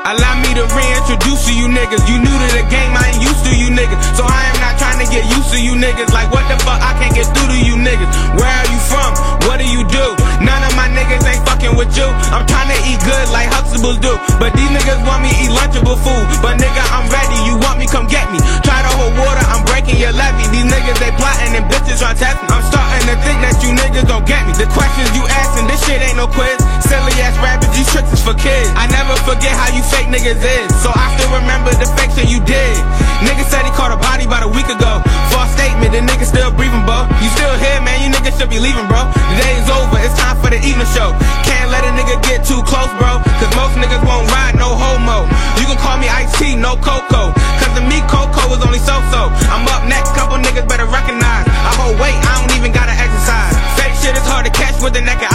Allow me to reintroduce to you niggas. You new to the game, I ain't used to you niggas. So I am not trying to get used to you niggas. Like what the fuck, I can't get through to you niggas. Where are you from? What do you do? None of my niggas ain't fucking with you. I'm trying to eat good like Huxtables do, but these niggas want me eat lunchable food. But nigga, I'm ready, you want me, come get me. Try to hold water, I'm breaking your levee. These niggas, they plotting and bitches trying to test me. I'm starting to think that you niggas don't get me. The questions you asking, this shit ain't no quiz. Silly ass rappers, these tricks is for kids. I never forget how you fake niggas is, so I still remember the fakes that you did. Niggas said he caught a body about a week ago. False statement, the nigga still breathing, bro. You still here, man, you niggas should be leaving, bro. The day is over, it's time for the evening show. Can't let a nigga get too close, bro, cause most niggas won't ride, no homo. You can call me Ice-T, no Coco, cause to me Coco is only so-so. I'm up next, couple niggas better recognize. I hold weight, I don't even gotta exercise. Fake shit is hard to catch with the naked